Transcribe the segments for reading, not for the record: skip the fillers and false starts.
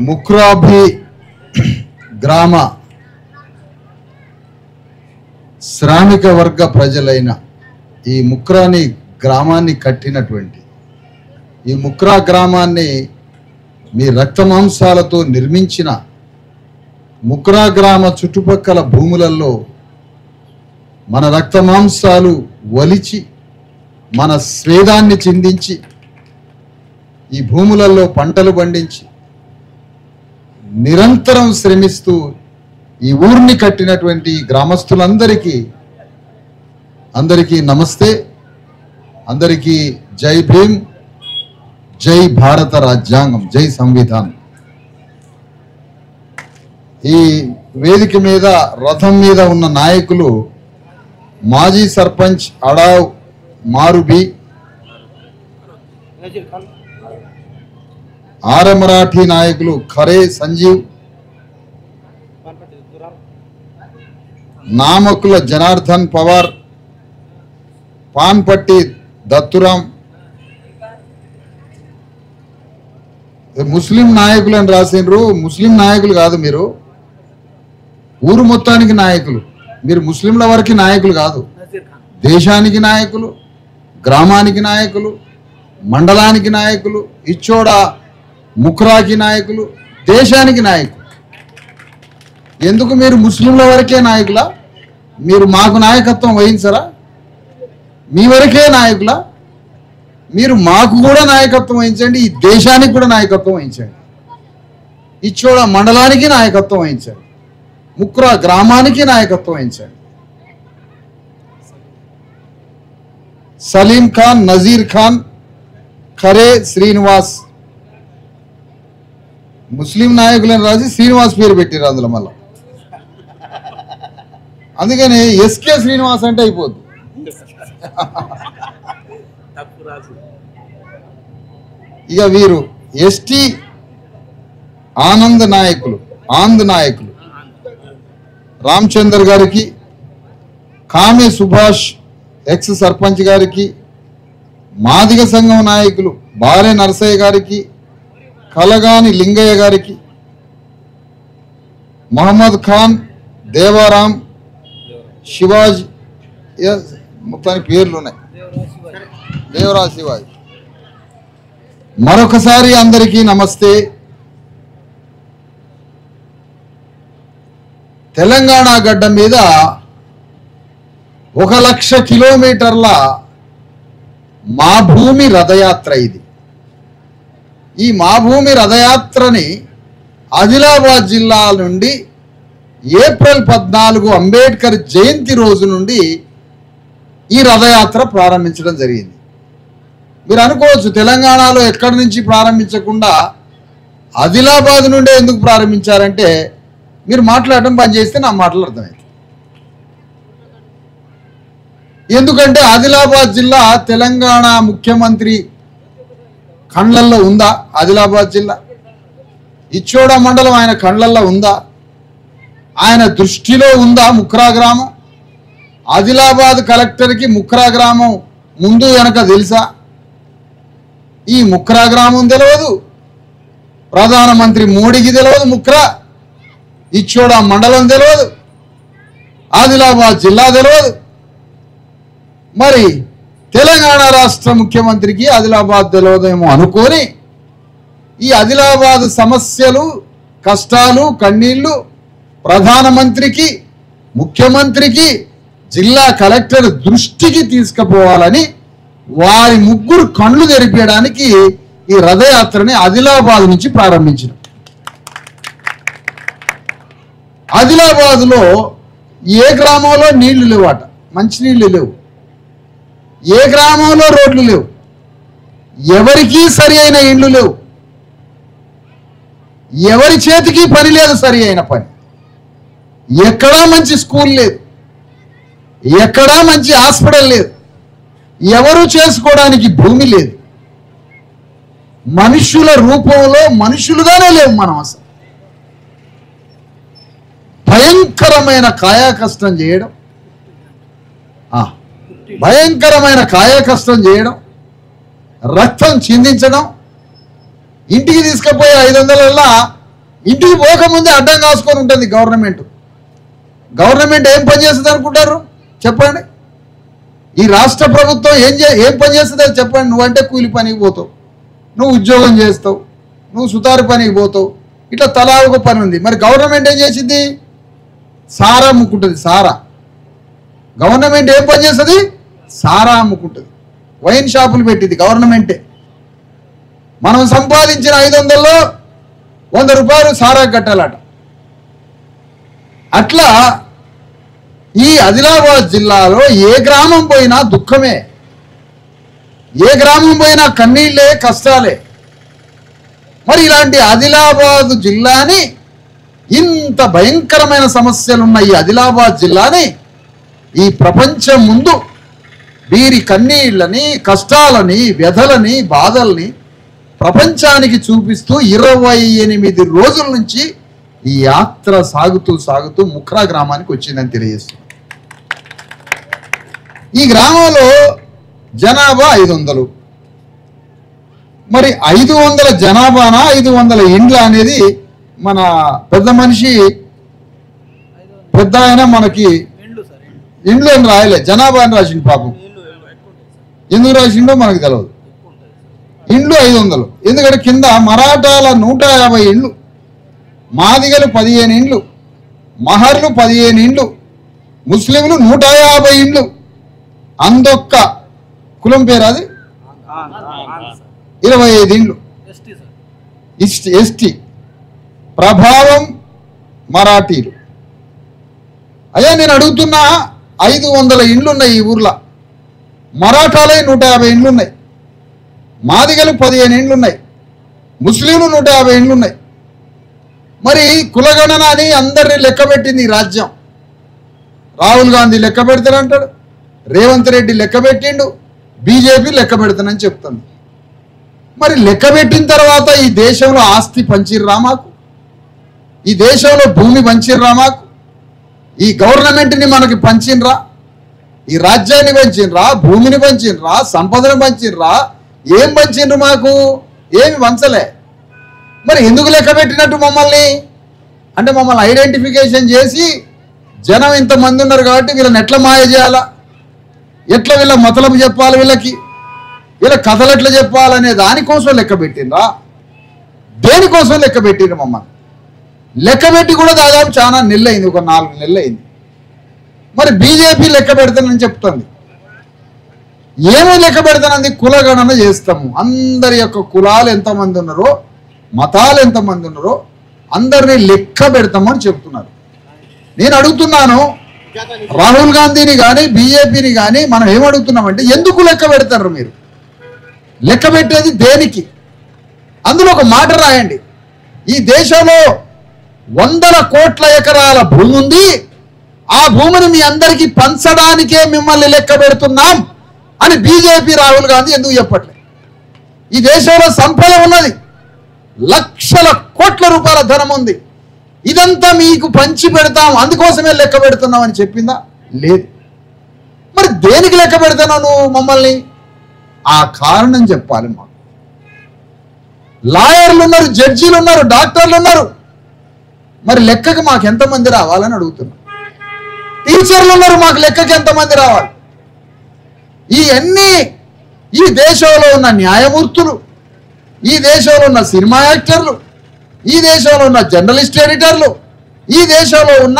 ముక్రాభి గ్రామ శ్రామిక వర్గ ప్రజలైన ఈ ముక్రాని గ్రామాన్ని కట్టినటువంటి ఈ ముక్రా గ్రామాన్ని మీ రక్తమాంసాలతో నిర్మించిన ముక్రా గ్రామ చుట్టుపక్కల భూములలో మన రక్తమాంసాలు వలిచి మన స్వేదాన్ని చిందించి ఈ భూములలో పంటలు పండించి నిరంతరం శ్రమిస్తూ ఈ ఊరిని కట్టినటువంటి గ్రామస్తులందరికీ నమస్తే. అందరికీ జై భీమ్, జై భారత రాజ్యాంగం, జై సంవిధానం. ఈ వేదిక మీద రథం మీద ఉన్న నాయకులు మాజీ సర్పంచ్ అడావ్ మారుబి, ఆరమరాఠీ నాయకులు ఖరే సంజీవ్, నామకుల జనార్దన్ పవార్, పాన్పట్టి దత్తురాం, ముస్లిం నాయకులు అని రాసిండ్రు. ముస్లిం నాయకులు కాదు, మీరు ఊరు మొత్తానికి నాయకులు. మీరు ముస్లింల వరకు నాయకులు కాదు, దేశానికి నాయకులు, గ్రామానికి నాయకులు, మండలానికి నాయకులు, ఇచ్చోడ ముక్రాకి నాయకులు, దేశానికి నాయకులు. ఎందుకు మీరు ముస్లింల వరకే నాయకులా? మీరు మాకు నాయకత్వం వహించరా? మీ వరకే నాయకులా? మీరు మాకు కూడా నాయకత్వం వహించండి, ఈ దేశానికి కూడా నాయకత్వం వహించండి, ఇచ్చోడ మండలానికి నాయకత్వం వహించండి, ముక్రా గ్రామానికి నాయకత్వం వహించండి. సలీం ఖాన్, నజీర్ ఖాన్, ఖరే శ్రీనివాస్, ముస్లిం నాయకులను రాసి శ్రీనివాస్ పేరు పెట్టారు అందులో. మళ్ళా అందుకని ఎస్కే శ్రీనివాస్ అంటే అయిపోద్ది. ఇక వీరు ఎస్టీ ఆనంద్ నాయకులు రామచందర్ గారికి, కామె సుభాష్ ఎక్స్ సర్పంచ్ గారికి, మాదిగ సంఘం నాయకులు బారే నరసయ్య గారికి, కలగాని లింగయ్య గారికి, మహమ్మద్ ఖాన్, దేవారాం, శివాజీ, మొత్తానికి పేర్లు ఉన్నాయి, దేవరాజ్ శివాజీ. మరొకసారి అందరికీ నమస్తే. తెలంగాణ గడ్డ మీద 1,00,000 కిలోమీటర్ల మా భూమి రథయాత్ర ఇది. ఈ మా భూమి రథయాత్రని ఆదిలాబాద్ జిల్లా నుండి ఏప్రిల్ 14 అంబేద్కర్ జయంతి రోజు నుండి ఈ రథయాత్ర ప్రారంభించడం జరిగింది. మీరు అనుకోవచ్చు తెలంగాణలో ఎక్కడి నుంచి ప్రారంభించకుండా ఆదిలాబాద్ నుండే ఎందుకు ప్రారంభించారంటే, మీరు మాట్లాడటం బంద్ చేస్తే నా మాటలు అర్థమైంది. ఎందుకంటే ఆదిలాబాద్ జిల్లా తెలంగాణ ముఖ్యమంత్రి కండ్లల్లో ఉందా? ఆదిలాబాద్ జిల్లా ఇచ్చోడ మండలం ఆయన కండ్లల్లో ఉందా? ఆయన దృష్టిలో ఉందా ముక్రా గ్రామం? ఆదిలాబాద్ కలెక్టర్కి ముక్రా గ్రామం ముందు వెనక తెలుసా? ఈ ముక్రా గ్రామం తెలియదు, ప్రధానమంత్రి మోడీకి తెలియదు ముక్రా, ఇచ్చోడ మండలం తెలియదు, ఆదిలాబాద్ జిల్లా తెలియదు. మరి తెలంగాణ రాష్ట్ర ముఖ్యమంత్రికి ఆదిలాబాద్ తెలియదేమో అనుకొని ఈ ఆదిలాబాద్ సమస్యలు, కష్టాలు, కన్నీళ్లు ప్రధానమంత్రికి, ముఖ్యమంత్రికి, జిల్లా కలెక్టర్ దృష్టికి తీసుకుపోవాలని వారి ముగ్గురు కళ్ళు తెరిపించడానికి ఈ రథయాత్రని ఆదిలాబాద్ నుంచి ప్రారంభించిన. ఆదిలాబాద్లో ఏ గ్రామంలో నీళ్లు లేవట, మంచినీళ్ళు లేవు, ఏ గ్రామంలో రోడ్లు లేవు, ఎవరికీ సరి అయిన ఇండ్లు లేవు, ఎవరి చేతికి పని లేదు, సరి అయిన పని. ఎక్కడా మంచి స్కూల్ లేదు, ఎక్కడా మంచి హాస్పిటల్ లేదు, ఎవరు చేసుకోవడానికి భూమి లేదు, మనుషుల రూపంలో మనుషులుగానే లేవు మనం. అసలు భయంకరమైన కాయాకష్టం చేయడం, భయంకరమైన కాయాకష్టం చేయడం, రక్తం చిందించడం, ఇంటికి తీసుకుపోయే 500ల ఇంటికి పోకముందే అడ్డం కాసుకొని ఉంటుంది గవర్నమెంట్. గవర్నమెంట్ ఏం పని చేస్తుంది అనుకుంటారు చెప్పండి? ఈ రాష్ట్ర ప్రభుత్వం ఏం పని చేస్తుంది అది చెప్పండి? నువ్వంటే కూలి పనికి పోతావు, నువ్వు ఉద్యోగం చేస్తావు, నువ్వు సుతారు పనికి పోతావు, ఇట్లా తలా ఒక పని ఉంది. మరి గవర్నమెంట్ ఏం చేసింది? సారా అమ్ముకుంటుంది. సారా గవర్నమెంట్ ఏం పని చేస్తుంది? సారా అమ్ముకుంటుంది. వైన్ షాపులు పెట్టింది గవర్నమెంటే. మనం సంపాదించిన 500లో 100 రూపాయలు సారా కట్టాలట. అట్లా ఈ ఆదిలాబాద్ జిల్లాలో ఏ గ్రామం పోయినా దుఃఖమే, ఏ గ్రామం పోయినా కన్నీళ్ళే, కష్టాలే. మరి ఇలాంటి ఆదిలాబాద్ జిల్లాని, ఇంత భయంకరమైన సమస్యలున్న ఈ ఆదిలాబాద్ జిల్లాని ఈ ప్రపంచం ముందు వీరి కన్నీళ్ళని, కష్టాలని, వ్యధలని, బాధల్ని ప్రపంచానికి చూపిస్తూ 28 రోజుల నుంచి ఈ యాత్ర సాగుతూ సాగుతూ ముఖ్రా గ్రామానికి వచ్చిందని తెలియజేస్తుంది. ఈ గ్రామంలో జనాభా 500. మరి 500 జనాభానా 500 ఇండ్ల అనేది మన పెద్ద మనిషి పెద్ద ఆయన మనకి ఇండ్లు అని రాయలే, జనాభా అని రాసిండు. పాపం ఎందుకు రాసిండో మనకు తెలియదు. ఇండ్లు 500, ఎందుకంటే కింద మరాఠాల 150 ఇండ్లు, మాదిగలు 15 ఇండ్లు, మహర్లు 15 ఇండ్లు, ముస్లింలు 150 ఇండ్లు. అందొక్క కులం పేరు అది 25 ఇండ్లు. ఎస్టీ ప్రభావం మరాఠీలు. అయ్యా నేను అడుగుతున్నా, 500 ఇండ్లు ఉన్నాయి ఈ ఊర్లో, మరాఠాలే 150 ఇండ్లు ఉన్నాయి, మాదిగలు 15 ఇండ్లు ఉన్నాయి, ముస్లింలు 150 ఇండ్లు ఉన్నాయి. మరి కులగణన అని అందరినీ లెక్క పెట్టింది ఈ రాజ్యం. రాహుల్ గాంధీ లెక్క పెడతానంటాడు, రేవంత్ రెడ్డి లెక్క పెట్టిండు, బీజేపీ లెక్క పెడతానని చెప్తుంది. మరి లెక్క పెట్టిన తర్వాత ఈ దేశంలో ఆస్తి పంచిర్రా మాకు, ఈ దేశంలో భూమి పంచిర్రా మాకు, ఈ గవర్నమెంట్ని మనకి పంచిన్రా, ఈ రాజ్యాన్ని పంచిన్రా, భూమిని పంచిన్రా, సంపదను పంచిన్రా, ఏం పంచిండ్రు మాకు? ఏమి పంచలే. మరి ఎందుకు లెక్క పెట్టినట్టు మమ్మల్ని? అంటే మమ్మల్ని ఐడెంటిఫికేషన్ చేసి జనం ఇంతమంది ఉన్నారు కాబట్టి వీళ్ళని ఎట్లా మాయ చేయాలా, ఎట్లా వీళ్ళ మతలబు చెప్పాలి, వీళ్ళ కథలు ఎట్లా చెప్పాలనే దానికోసం లెక్క పెట్టిండ్రా? దేనికోసం లెక్క పెట్టిండ్రు మమ్మల్ని? లెక్క పెట్టి కూడా దాదాపు చాలా నెలలైంది, ఒక 4 నెలలు అయింది. మరి బీజేపీ లెక్క పెడతానని చెప్తుంది. ఏమో లెక్క పెడతానంది? కులగణన చేస్తాము, అందరి యొక్క కులాలు ఎంతమంది ఉన్నారో, మతాలు ఎంతమంది ఉన్నారో అందరినీ లెక్క పెడతామని చెప్తున్నారు. నేను అడుగుతున్నాను, రాహుల్ గాంధీని కానీ బీజేపీని కానీ మనం ఏమడుగుతున్నామంటే, ఎందుకు లెక్క పెడతారు మీరు? లెక్క పెట్టేది దేనికి? అందులో ఒక మాట రాయండి, ఈ దేశంలో 100 కోట్ల ఎకరాల భూమి ఉంది, ఆ భూమిని మీ అందరికీ పంచడానికే మిమ్మల్ని లెక్క పెడుతున్నాం అని బీజేపీ రాహుల్ గాంధీ ఎందుకు చెప్పట్లేదు? ఈ దేశంలో సంపద ఉన్నది, లక్షల కోట్ల రూపాయల ధనం ఉంది, ఇదంతా మీకు పంచి పెడతాం అందుకోసమే లెక్క పెడుతున్నాం అని చెప్పిందా? లేదు. మరి దేనికి లెక్క పెడతావు నువ్వు మమ్మల్ని? ఆ కారణం చెప్పాలి మాకు. లాయర్లు ఉన్నారు, జడ్జీలు ఉన్నారు, డాక్టర్లు ఉన్నారు, మరి లెక్కకి మాకు ఎంతమంది రావాలని అడుగుతున్నాం. టీచర్లు ఉన్నారు, మాకు లెక్కకి ఎంతమంది రావాలి? ఈ దేశంలో ఉన్న న్యాయమూర్తులు, ఈ దేశంలో ఉన్న సినిమా యాక్టర్లు, ఈ దేశంలో ఉన్న జర్నలిస్ట్ ఎడిటర్లు, ఈ దేశంలో ఉన్న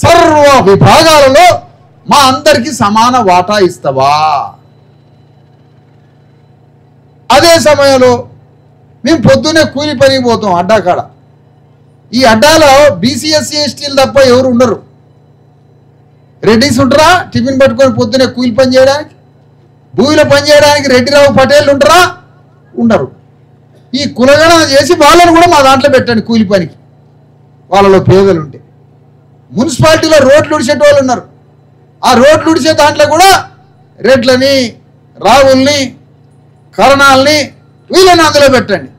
సర్వ విభాగాలలో మా అందరికీ సమాన వాటా ఇస్తావా? అదే సమయంలో మేము పొద్దున్నే కూలి పనికి పోతాం అడ్డాకాడ. ఈ అడ్డాలో బీసీఎస్సీ ఎస్టీలు తప్ప ఎవరు ఉండరు. రెడ్డిస్ ఉంటారా టిఫిన్ పట్టుకొని పొద్దున్నే కూలి పని చేయడానికి? భూమిలో పని చేయడానికి రెడ్డిరావు పటేళ్ళు ఉంటారా? ఉండరు. ఈ కులగణన చేసి వాళ్ళని కూడా మా దాంట్లో పెట్టండి కూలి పనికి, వాళ్ళలో పేదలు ఉంటే. మున్సిపాలిటీలో రోడ్లు ఉడిచేట వాళ్ళు ఉన్నారు, ఆ రోడ్లు ఉడిచే దాంట్లో కూడా రెడ్లని, రావుల్ని, కరణాలని వీళ్ళని అందులో పెట్టండి.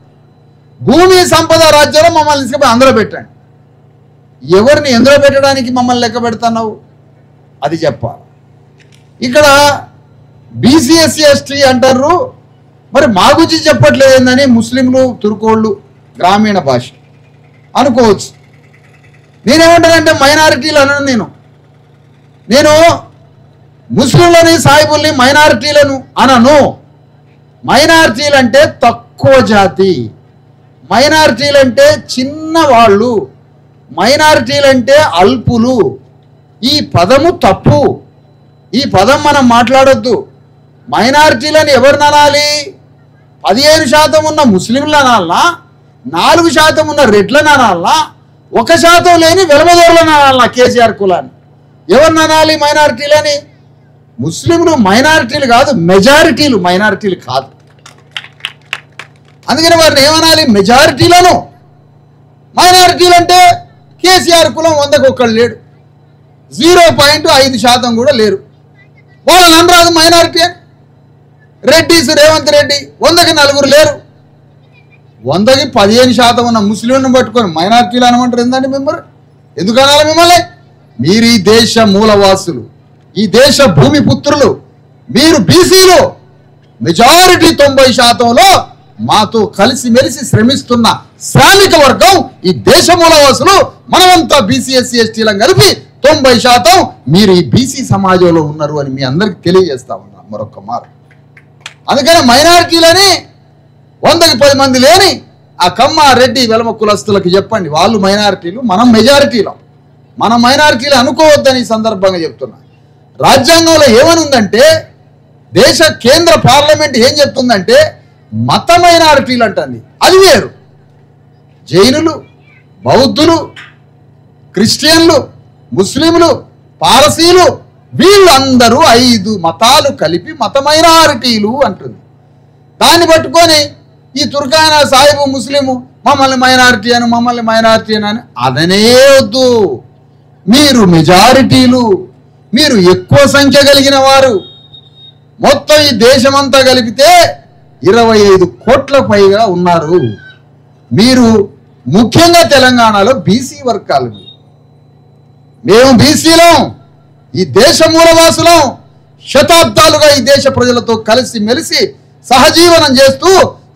భూమి సంపద రాజ్యంలో మమ్మల్ని తీసుకుపోయి అందులో పెట్టండి. ఎవరిని ఎందులో పెట్టడానికి మమ్మల్ని లెక్క పెడుతున్నావు అది చెప్పాలి. ఇక్కడ బీసీఎస్సీ ఎస్టీ అంటారు, మరి మా గురించి చెప్పట్లేదు ఏందని ముస్లింలు తుర్కోళ్ళు గ్రామీణ భాష అనుకోవచ్చు. నేనేమంటానంటే మైనారిటీలు అనను. నేను ముస్లింలని సాయిబుల్ని మైనారిటీలను అనను. మైనారిటీలు అంటే తక్కువ జాతి, మైనారిటీలు అంటే చిన్నవాళ్ళు, మైనారిటీలు అంటే అల్పులు. ఈ పదము తప్పు. ఈ పదం మనం మాట్లాడొద్దు. మైనారిటీలను ఎవరిని అనాలి? 15% ఉన్న ముస్లింలు అనాలనా, 4% ఉన్న రెడ్లను అనాలనా, 1% లేని వెలమదోరులను అనాలనా? కేసీఆర్ కులాన్ని ఎవరిని అనాలి మైనారిటీలని? ముస్లింలు మైనారిటీలు కాదు, మెజారిటీలు, మైనారిటీలు కాదు. అందుకని వారిని ఏమనాలి? మెజారిటీలను. మైనారిటీలు అంటే కేసీఆర్ కులం 100కు 1 లేడు, 0.5% కూడా లేరు. వాళ్ళని అనరాదు మైనారిటీ అని. రెడ్డిస్ రేవంత్ రెడ్డి 100కి 4 లేరు. 100కి 15% ఉన్న ముస్లింలను పట్టుకొని మైనారిటీలు అనమంటారు ఏందండి? మిమ్మల్ని ఎందుకు అనాలి? మిమ్మల్ని మీరు ఈ దేశ మూలవాసులు, ఈ దేశ భూమి పుత్రులు, మీరు బీసీలు. మెజారిటీ 90%లో మాతో కలిసి మెలిసి శ్రమిస్తున్న శ్రామిక వర్గం ఈ దేశ మూలవాసులు. మనమంతా బీసీ ఎస్సీ ఎస్టీలను కలిపి 90% మీరు ఈ బీసీ సమాజంలో ఉన్నారు అని మీ అందరికి తెలియజేస్తా ఉన్నా మరొక మారు. అందుకని మైనారిటీలని 100కి 10 మంది లేని ఆ కమ్మ రెడ్డి వెలమ కులస్తులకు చెప్పండి, వాళ్ళు మైనారిటీలు, మనం మెజారిటీలో. మనం మైనారిటీలు అనుకోవద్దని ఈ సందర్భంగా చెప్తున్నా. రాజ్యాంగంలో ఏమనుందంటే, దేశ కేంద్ర పార్లమెంట్ ఏం చెప్తుందంటే మత మైనారిటీలు అంటుంది. అది వేరు. జైనులు, బౌద్ధులు, క్రిస్టియన్లు, ముస్లింలు, పారసీలు, వీళ్ళందరూ 5 మతాలు కలిపి మత మైనారిటీలు అంటుంది. దాన్ని పట్టుకొని ఈ తుర్కాయన సాహిబు ముస్లిము మమ్మల్ని మైనారిటీ అని, మమ్మల్ని మైనారిటీ అని అదనే వద్దు. మీరు మెజారిటీలు, మీరు ఎక్కువ సంఖ్య కలిగిన వారు. మొత్తం ఈ దేశమంతా కలిపితే 25 కోట్ల పైగా ఉన్నారు. మీరు ముఖ్యంగా తెలంగాణలో బీసీ వర్గాలు. మేము బీసీలం, ఈ దేశ మూలవాసులం. శతాబ్దాలుగా ఈ దేశ ప్రజలతో కలిసి మెలిసి సహజీవనం చేస్తూ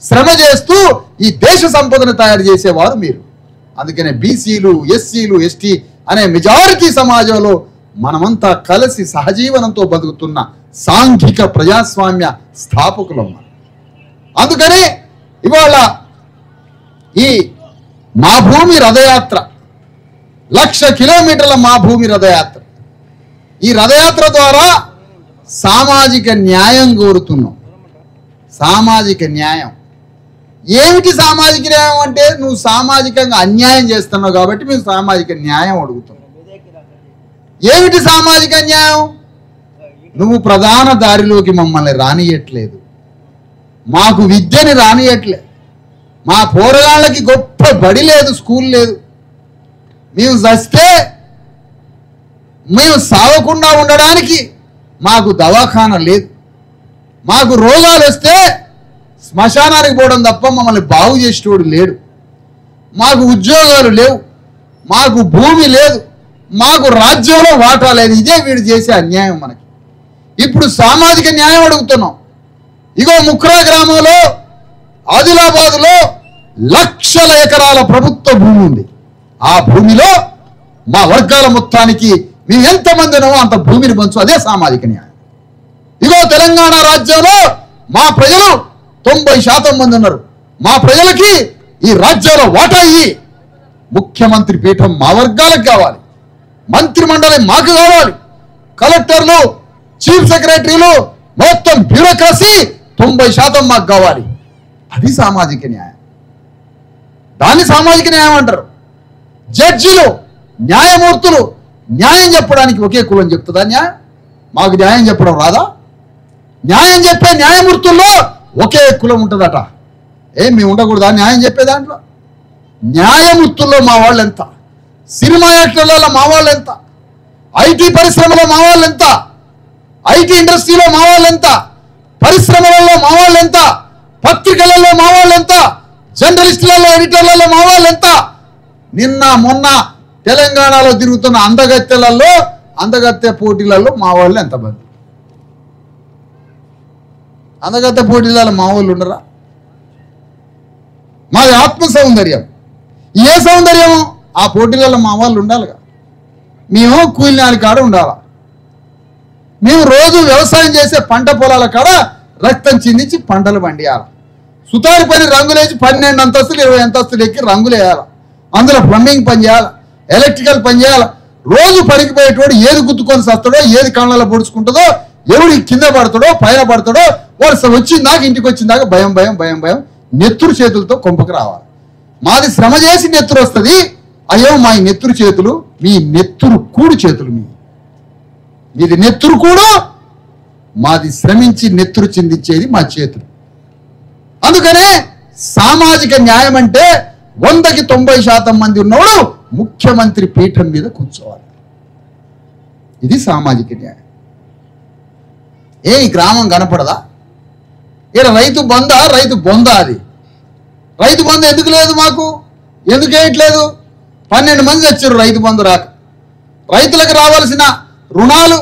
శ్రమ చేస్తూ ఈ దేశ సంపదను తయారు చేసేవారు మీరు. అందుకనే బీసీలు, ఎస్సీలు, ఎస్టీ అనే మెజారిటీ సమాజంలో మనమంతా కలిసి సహజీవనంతో బతుకుతున్న సాంఘిక ప్రజాస్వామ్య స్థాపకులం. అందుకని ఇవాళ ఈ మా భూమి రథయాత్ర, 1,00,000 కిలోమీటర్ల మా భూమి రథయాత్ర. ఈ రథయాత్ర ద్వారా సామాజిక న్యాయం కోరుతున్నాం. సామాజిక న్యాయం ఏమిటి? సామాజిక న్యాయం అంటే నువ్వు సామాజికంగా అన్యాయం చేస్తున్నావు కాబట్టి మేము సామాజిక న్యాయం అడుగుతున్నాం. ఏమిటి సామాజిక న్యాయం? నువ్వు ప్రధాన దారిలోకి మమ్మల్ని రానియట్లేదు, మాకు విద్యని రానియట్లేదు, మా పోరగాళ్ళకి గొప్ప బడి లేదు, స్కూల్ లేదు. మేము చస్తే మేము సావకుండా ఉండడానికి మాకు దవాఖాన లేదు. మాకు రోగాలు వస్తే శ్మశానానికి పోవడం తప్ప మమ్మల్ని బాగు చేసేటోడు లేడు. మాకు ఉద్యోగాలు లేవు, మాకు భూమి లేదు, మాకు రాజ్యంలో వాటా లేదు. ఇదే వీడు చేసే అన్యాయం మనకి. ఇప్పుడు సామాజిక న్యాయం అడుగుతున్నాం. ఇగో ముఖ్రా గ్రామంలో, ఆదిలాబాద్లో 1,00,000 ఎకరాల ప్రభుత్వ భూమి ఉంది. ఆ భూమిలో మా వర్గాల మొత్తానికి మేము ఎంతమంది ఉన్నామో అంత భూమిని పంచు. అదే సామాజిక న్యాయం. ఇగో తెలంగాణ రాజ్యంలో మా ప్రజలు 90% మంది ఉన్నారు. మా ప్రజలకి ఈ రాజ్యంలో వాటా ఇయ్యి. ముఖ్యమంత్రి పీఠం మా వర్గాలకు కావాలి, మంత్రి మండలి మాకు కావాలి, కలెక్టర్లు, చీఫ్ సెక్రటరీలు, మొత్తం బ్యూరోక్రసీ 90% మాకు కావాలి. అది సామాజిక న్యాయం. దాన్ని సామాజిక న్యాయం అంటారు. జడ్జిలు, న్యాయమూర్తులు న్యాయం చెప్పడానికి ఒకే కులం చెప్తుందా న్యాయం? మాకు న్యాయం చెప్పడం రాదా? న్యాయం చెప్పే న్యాయమూర్తుల్లో ఒకే కులం ఉంటుందట. మేము ఉండకూడదా న్యాయం చెప్పే దాంట్లో? న్యాయమూర్తుల్లో మా వాళ్ళు ఎంత, సినిమా యాక్టర్లలో మా వాళ్ళు ఎంత, ఐటీ పరిశ్రమలో మా వాళ్ళు ఎంత, ఐటీ ఇండస్ట్రీలో మా వాళ్ళు ఎంత, పరిశ్రమలలో మా వాళ్ళు ఎంత, పత్రికలలో మా వాళ్ళు ఎంత, జర్నలిస్టులలో, ఎడిటర్లలో మా వాళ్ళు ఎంత. నిన్న మొన్న తెలంగాణలో తిరుగుతున్న అందగత్తె పోటీలలో మా వాళ్ళు ఎంతమంది? అందగత్త పోటీల మా వాళ్ళు ఉండరా? మాది ఆత్మ సౌందర్యం. ఏ సౌందర్యము? ఆ పోటీలలో మా వాళ్ళు ఉండాలిగా. మేము కూలినాలి కాడ ఉండాలా. మేము రోజు వ్యవసాయం చేసే పంట పొలాల కాడ రక్తం చిందించి పంటలు పండియాలి. సుతారి పని రంగులేసి 12 అంతస్తులు 20 అంతస్తులు ఎక్కి రంగులు వేయాలి. అందులో ప్లంబింగ్ పని చేయాలి, ఎలక్ట్రికల్ పని చేయాలి. రోజు పనికి పోయేటోడు ఏది గుర్తుకొని సస్తాడో, ఏది కళ్ళలో పొడుచుకుంటుందో, ఎవడు కింద పడతాడో పైన పడతాడో, వాడు వచ్చిందాక ఇంటికి వచ్చిందాక భయం భయం భయం భయం నెత్తురు చేతులతో కొంపకి రావాలి. మాది శ్రమ చేసి నెత్తురు వస్తుంది. అయ్యో మా నెత్తురు చేతులు, మీ నెత్తురు కూడు చేతులు, మీది నెత్తురు కూడు, మాది శ్రమించి నెత్తురు చిందించేది మా చేతులు. అందుకనే సామాజిక న్యాయం అంటే 100కి 90% మంది ఉన్నవాడు ముఖ్యమంత్రి పీఠం మీద కూర్చోవాలి. ఇది సామాజిక న్యాయం. ఈ గ్రామం కనపడదా? ఇక్కడ రైతు బంధ, రైతు బొంద. అది రైతు బంధు ఎందుకు లేదు? మాకు ఎందుకు వేయట్లేదు? 12 మంది వచ్చారు రైతు బంధు రాక. రైతులకు రావాల్సిన రుణాలు,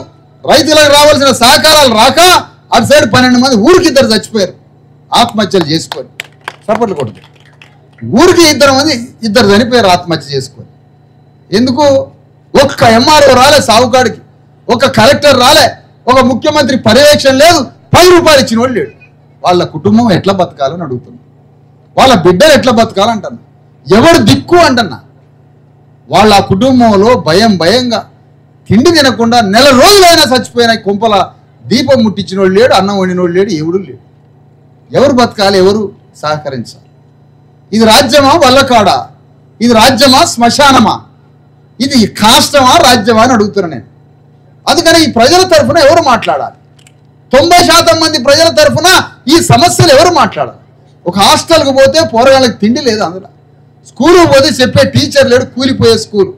రైతులకు రావాల్సిన సహకారాలు రాక అటు సైడ్ 12 మంది ఊరికి 2 చచ్చిపోయారు ఆత్మహత్యలు చేసుకొని. సపోర్ట్లు కొడుతుంది. ఊరికి 2 మంది 2 చనిపోయారు ఆత్మహత్య చేసుకొని. ఎందుకు? ఒక్క ఎంఆర్ఓ రాలే సావుకాడికి, ఒక కలెక్టర్ రాలే, ఒక ముఖ్యమంత్రి పర్యవేక్షణ లేదు, 10 రూపాయలు ఇచ్చిన వాళ్ళు లేడు. వాళ్ళ కుటుంబం ఎట్లా బతకాలని అడుగుతున్నా, వాళ్ళ బిడ్డలు ఎట్లా బతకాలంటున్నా, ఎవరు దిక్కు అంటున్నా. వాళ్ళ కుటుంబంలో భయంగా తిండి తినకుండా నెల రోజులైనా చచ్చిపోయిన కొంపల దీపం ముట్టించిన వాళ్ళు లేడు, అన్నం వండిన వాళ్ళు లేడు, ఎవడు లేడు. ఎవరు బతకాలి? ఎవరు సహకరించాలి? ఇది రాజ్యమా వల్లకాడా? ఇది రాజ్యమా శ్మశానమా? ఇది కాష్టమా రాజ్యమా అని అడుగుతున్నా నేను. అందుకని ఈ ప్రజల తరఫున ఎవరు మాట్లాడాలి? 90% మంది ప్రజల తరఫున ఈ సమస్యలు ఎవరు మాట్లాడాలి? ఒక హాస్టల్కి పోతే పోరగాళ్ళకి తిండి లేదు, అందులో స్కూల్కి పోతే చెప్పే టీచర్ లేడు, కూలిపోయే స్కూల్.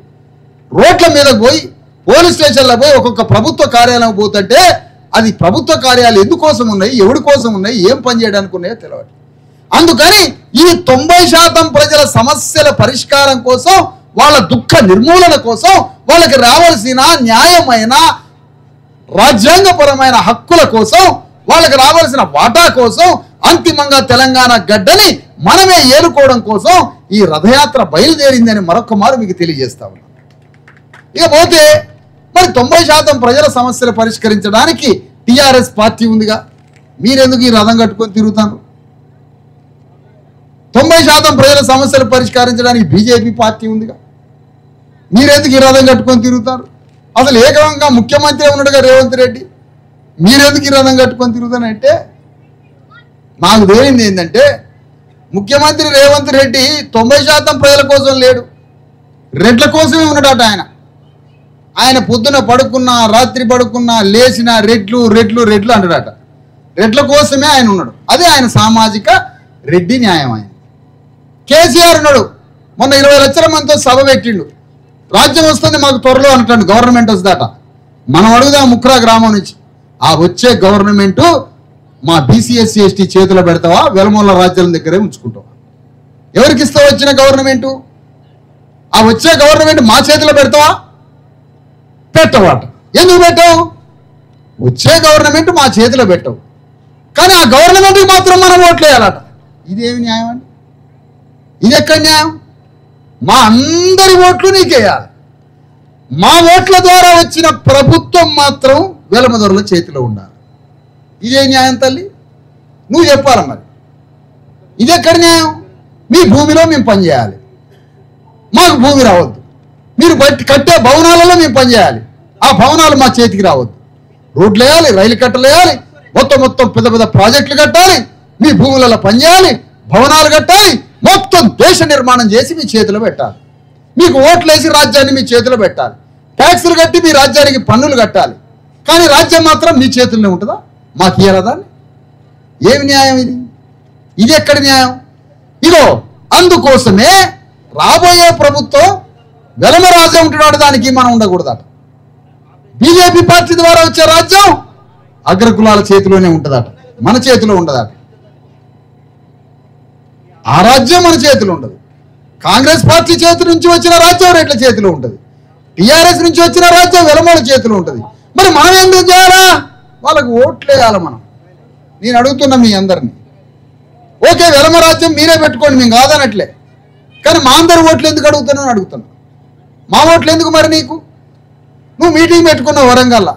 రోడ్ల మీద పోయి పోలీస్ స్టేషన్లో పోయి ఒక్కొక్క ప్రభుత్వ కార్యాలయం పోతుంటే అది ప్రభుత్వ కార్యాలయాలు ఎందుకోసం ఉన్నాయి, ఎవరి కోసం ఉన్నాయి, ఏం పని చేయడానికి ఉన్నాయో తెలియదు. అందుకని ఈ 90% ప్రజల సమస్యల పరిష్కారం కోసం, వాళ్ళ దుఃఖ నిర్మూలన కోసం, వాళ్ళకి రావాల్సిన న్యాయమైన రాజ్యాంగపరమైన హక్కుల కోసం, వాళ్ళకి రావాల్సిన వాటా కోసం, అంతిమంగా తెలంగాణ గడ్డని మనమే ఏలుకోవడం కోసం ఈ రథయాత్ర బయలుదేరిందని మరొక మారు మీకు తెలియజేస్తా ఉన్నాను. ఇక పోతే మరి 90% ప్రజల సమస్యలు పరిష్కరించడానికి టీఆర్ఎస్ పార్టీ ఉందిగా, మీరెందుకు ఈ రథం కట్టుకొని తిరుగుతారు? 90% ప్రజల సమస్యలు పరిష్కరించడానికి బీజేపీ పార్టీ ఉందిగా, మీరెందుకు ఈ రథం కట్టుకొని తిరుగుతారు? అసలు ఏకంగా ముఖ్యమంత్రి ఉన్నాడుగా రేవంత్ రెడ్డి, మీరెందుకు ఈ రథం కట్టుకొని తిరుగుతానంటే నాకు తేలింది ఏంటంటే ముఖ్యమంత్రి రేవంత్ రెడ్డి 90% ప్రజల కోసం లేడు, రెడ్ల కోసమే ఉన్నాడట. ఆయన పొద్దున పడుకున్నా, రాత్రి పడుకున్నా, లేచిన రెడ్లు రెడ్లు రెడ్లు అంటాడట. రెడ్ల కోసమే ఆయన ఉన్నాడు. అదే ఆయన సామాజిక రెడ్డి న్యాయం. ఆయన కేసీఆర్ ఉన్నాడు, మొన్న 20 లక్షల మందితో సభ పెట్టిండు. రాజ్యం వస్తుంది మాకు త్వరలో అంటాడు, గవర్నమెంట్ వస్తుందట. మనం అడుగుదాం ముఖ్రా గ్రామం నుంచి, ఆ వచ్చే గవర్నమెంటు మా బీసీఎస్సీ ఎస్టీ చేతిలో పెడతావా, వెలమూల రాజ్యాల దగ్గరే ఉంచుకుంటావా? ఎవరికి ఇస్తావు వచ్చిన గవర్నమెంటు? ఆ వచ్చే గవర్నమెంట్ మా చేతిలో పెడతావా? పెట్టవాట. ఎందుకు పెట్టావు? వచ్చే గవర్నమెంట్ మా చేతిలో పెట్టవు, కానీ ఆ గవర్నమెంట్కి మాత్రం మనం ఓట్లు వేయాలట. ఇదేమి న్యాయం అండి? ఇది ఎక్కడ న్యాయం? మా అందరి ఓట్లు నీకేయాలి. మా ఓట్ల ద్వారా వచ్చిన ప్రభుత్వం మాత్రం వెలమదొరల చేతిలో ఉండాలి. ఇదే న్యాయం తల్లి? నువ్వు చెప్పాలి మరి. ఇది ఎక్కడ న్యాయం? మీ భూమిలో మేము పనిచేయాలి, మాకు భూమి రావద్దు. మీరు కట్టే భవనాలలో మేము పనిచేయాలి, ఆ భవనాలు మా చేతికి రావద్దు. రోడ్లు వేయాలి, రైలు కట్టలు వేయాలి, మొత్తం పెద్ద ప్రాజెక్టులు కట్టాలి, మీ భూములలో పనిచేయాలి, భవనాలు కట్టాలి, మొత్తం దేశ నిర్మాణం చేసి మీ చేతిలో పెట్టాలి. మీకు ఓట్లు వేసి రాజ్యాన్ని మీ చేతిలో పెట్టాలి, ట్యాక్సులు కట్టి మీ రాజ్యానికి పన్నులు కట్టాలి, కానీ రాజ్యం మాత్రం మీ చేతుల్లోనే ఉంటుందా? మాకు ఇయ్యాలదాన్ని? ఏమి న్యాయం ఇది? ఇది ఎక్కడి న్యాయం? ఇగో అందుకోసమే రాబోయే ప్రభుత్వం వెలమ రాజ్యం ఉంటున్నాడు, దానికి మనం ఉండకూడదట. బీజేపీ పార్టీ ద్వారా వచ్చే రాజ్యం అగ్రకులాల చేతిలోనే ఉంటుందట, మన చేతిలో ఉండదట. ఆ రాజ్యం మన చేతిలో ఉండదు. కాంగ్రెస్ పార్టీ చేతి నుంచి వచ్చిన రాజ్యం రెడ్ల చేతిలో ఉంటుంది, టీఆర్ఎస్ నుంచి వచ్చిన రాజ్యం వెలమల చేతిలో ఉంటుంది. మరి మనం ఎందుకు చేయాలా? వాళ్ళకు ఓట్లు వేయాలి మనం. నేను అడుగుతున్నా మీ అందరినీ, ఓకే వెలమ రాజ్యం మీరే పెట్టుకోండి, మేము కాదనట్లే, కానీ మా అందరు ఓట్లు ఎందుకు అడుగుతున్నావు అడుగుతున్నా. మా ఓట్లు ఎందుకు మరి నీకు? నువ్వు మీటింగ్ పెట్టుకున్నావు వరంగల్లా,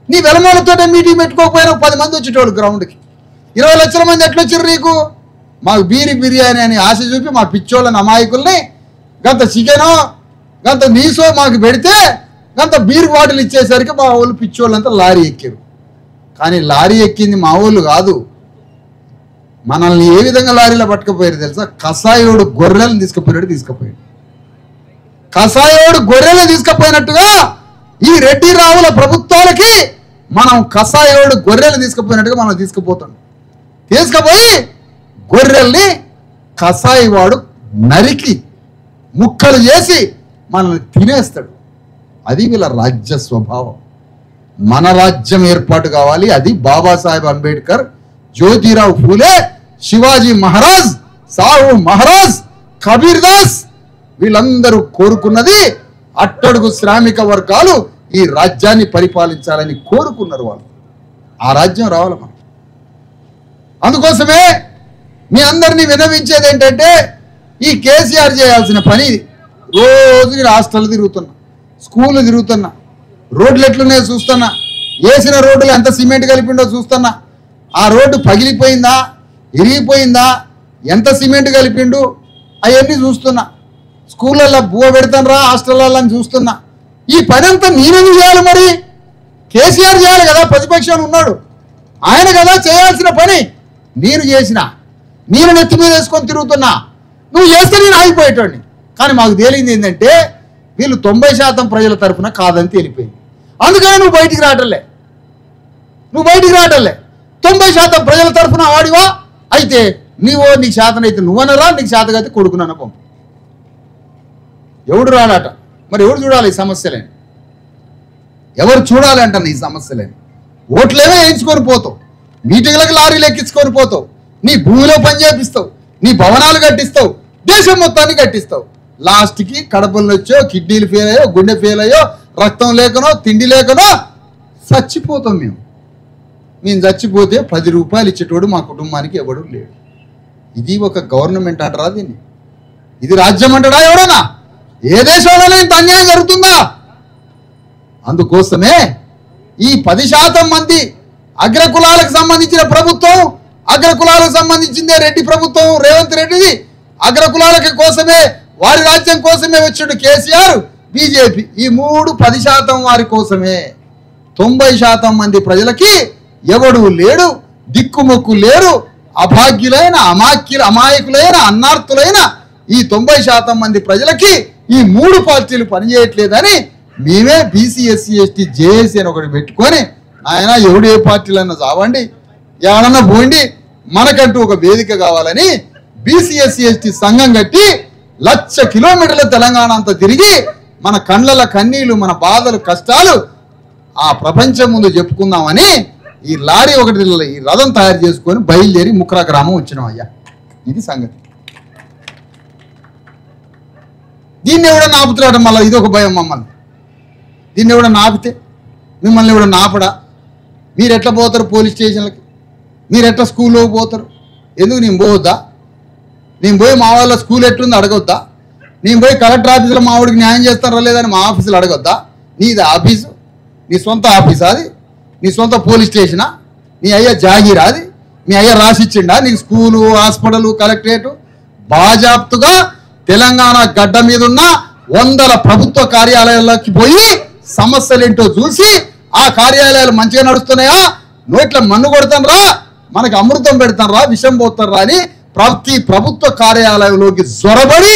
నీ వెలమలతోటే మీటింగ్ పెట్టుకోకపోయినా 10 మంది వచ్చేటోళ్ళు గ్రౌండ్కి, 20 లక్షల మంది ఎట్లా వచ్చారు నీకు? మాకు బిర్యానీ అని ఆశ చూపి మా పిచ్చోళ్ళని అమాయకుల్ని గంత చికెనో గంత నీసో మాకు పెడితే గంత బీర్ బాటిల్ ఇచ్చేసరికి మా వాళ్ళు పిచ్చోళ్ళంతా లారీ ఎక్కారు. కానీ లారీ ఎక్కింది మా వాళ్ళు కాదు, మనల్ని ఏ విధంగా లారీలో పట్టుకుపోయారు తెలుసా? కసాయోడు గొర్రెలను తీసుకుపోయాడు. కసాయోడు గొర్రెలు తీసుకుపోయినట్టుగా ఈ రెడ్డి రావుల ప్రభుత్వాలకి మనం కసాయోడు గొర్రెలు తీసుకుపోయినట్టుగా మనం తీసుకుపోయి గొర్రెల్ని కసాయి వాడు నరికి ముక్కలు చేసి మనల్ని తినేస్తాడు. అది వీళ్ళ రాజ్య స్వభావం. మన రాజ్యం ఏర్పాటు కావాలి, అది బాబాసాహెబ్ అంబేద్కర్, జ్యోతిరావు ఫూలే, శివాజీ మహారాజ్, సాహు మహారాజ్, కబీర్ దాస్ వీళ్ళందరూ కోరుకున్నది. అట్టడుగు శ్రామిక వర్గాలు ఈ రాజ్యాన్ని పరిపాలించాలని కోరుకున్నారు వాళ్ళు. ఆ రాజ్యం రావాలి మనం. అందుకోసమే మీ అందరినీ వినవించేది ఏంటంటే, ఈ కేసీఆర్ చేయాల్సిన పని ఇది. రోజు నేను హాస్టల్ తిరుగుతున్నా, స్కూల్ తిరుగుతున్నా, రోడ్లు ఎట్లున్నాయో చూస్తున్నా, వేసిన రోడ్లు ఎంత సిమెంట్ కలిపిండో చూస్తున్నా, ఆ రోడ్డు పగిలిపోయిందా ఇరిగిపోయిందా ఎంత సిమెంట్ కలిపిండు అవన్నీ చూస్తున్నా, స్కూళ్ళల్లో బువ్వ పెడతానరా హాస్టళ్ళల్లో అని చూస్తున్నా. ఈ పని అంతా నేనేమి చేయాలి? మరి కేసీఆర్ చేయాలి కదా, ప్రతిపక్షాన్ని ఉన్నాడు ఆయన కదా చేయాల్సిన పని. నేను చేసిన, నేను నెత్తి మీద వేసుకొని తిరుగుతున్నా, నువ్వు చేస్తే నేను ఆగిపోయేటోడిని. కానీ మాకు తేలింది ఏంటంటే వీళ్ళు 90% ప్రజల తరఫున కాదని తేలిపోయింది. అందుకని నువ్వు బయటికి రావటంలే. 90% ప్రజల తరఫున వాడివా అయితే నీకు శాతం అయితే నువ్వనరా, నీకు శాతం అయితే కొడుకునన్న పంపు. ఎవడు రాడట, మరి ఎవడు చూడాలి ఈ సమస్యలేని? ఎవరు చూడాలి అంటాను ఈ సమస్యలేని? ఓట్లేమో వేయించుకొని పోతావు, మీటింగ్లకు లారీలు ఎక్కించుకొని పోతావు, నీ భూమిలో పని చేపిస్తావు, నీ భవనాలు కట్టిస్తావు, దేశం మొత్తాన్ని కట్టిస్తావు. లాస్ట్కి కడపలు వచ్చో, కిడ్నీలు ఫెయిల్ అయ్యో, గుండె ఫెయిల్ అయ్యో, రక్తం లేకనో తిండి లేకనో చచ్చిపోతాం. మేము చచ్చిపోతే 10 రూపాయలు ఇచ్చేటోడు మా కుటుంబానికి ఎవడు లేడు. ఇది ఒక గవర్నమెంట్ అంటారా దీన్ని? ఇది రాజ్యం అంటాడా ఎవడన్నా? ఏ దేశంలోనే ఇంత అన్యాయం జరుగుతుందా? అందుకోసమే ఈ 10% మంది అగ్రకులాలకు సంబంధించిన ప్రభుత్వం, అగ్రకులాలకు సంబంధించిందే రెడ్డి ప్రభుత్వం, రేవంత్ రెడ్డిది. అగ్రకులాలకి కోసమే, వారి రాజ్యం కోసమే వచ్చాడు కేసీఆర్, బీజేపీ. ఈ 10% వారి కోసమే. 90% మంది ప్రజలకి ఎవడు లేడు, దిక్కుమొక్కు లేరు, అభాగ్యులైన అమాయకులైన అన్నార్థులైన ఈ 90% మంది ప్రజలకి ఈ 3 పార్టీలు పనిచేయట్లేదని మేమే బీసీ ఎస్సీ ఎస్టీ జేఏసీ అని ఒకటి పెట్టుకొని, ఆయన ఎవడు ఏ పార్టీలన్నా చావండి, ఎవడన్నా పోండి, మనకంటూ ఒక వేదిక కావాలని బీసీ ఎస్సీ ఎస్టీ సంఘం కట్టి 1,00,000 కిలోమీటర్ల తెలంగాణ అంతా తిరిగి మన కండ్ల కన్నీళ్లు, మన బాధలు, కష్టాలు ఆ ప్రపంచం ముందు చెప్పుకుందామని ఈ లారీ ఒకటి, ఈ రథం తయారు చేసుకొని బయలుదేరి ముక్రా గ్రామం వచ్చినాం అయ్యా. ఇది సంగతి. దీన్ని ఎవడన్నా ఆపుతున్నాడు మళ్ళీ, ఇది ఒక భయం మమ్మల్ని. దీన్ని ఎవడన్నా ఆపితే మిమ్మల్ని ఎవడన్నా ఆపడా? మీరు ఎట్లా పోతారు పోలీస్ స్టేషన్లకి? మీరు ఎట్లా స్కూల్లోకి పోతారు? ఎందుకు నేను పోవద్దా? నేను పోయి మా వాళ్ళ స్కూల్ ఎట్లుందో అడగొద్దా? నేను పోయి కలెక్టర్ ఆఫీసులో మా వాడికి న్యాయం చేస్తారా లేదని మా ఆఫీసులో అడగొద్దా? నీది ఆఫీసు, నీ సొంత ఆఫీసా అది? నీ సొంత పోలీస్ స్టేషనా? నీ అయ్యా జాగీరా అది? మీ అయ్యా రాసిచ్చిండా నీకు స్కూలు, హాస్పిటల్, కలెక్టరేటు? బాజాప్తుగా తెలంగాణ గడ్డ మీద ఉన్న 100 ప్రభుత్వ కార్యాలయాల్లోకి పోయి సమస్యలేంటో చూసి, ఆ కార్యాలయాలు మంచిగా నడుస్తున్నాయా, నోట్ల మన్ను కొడతానరా, మనకి అమృతం పెడతానరా, విషం పోతారా అని ప్రతి ప్రభుత్వ కార్యాలయంలోకి జొరబడి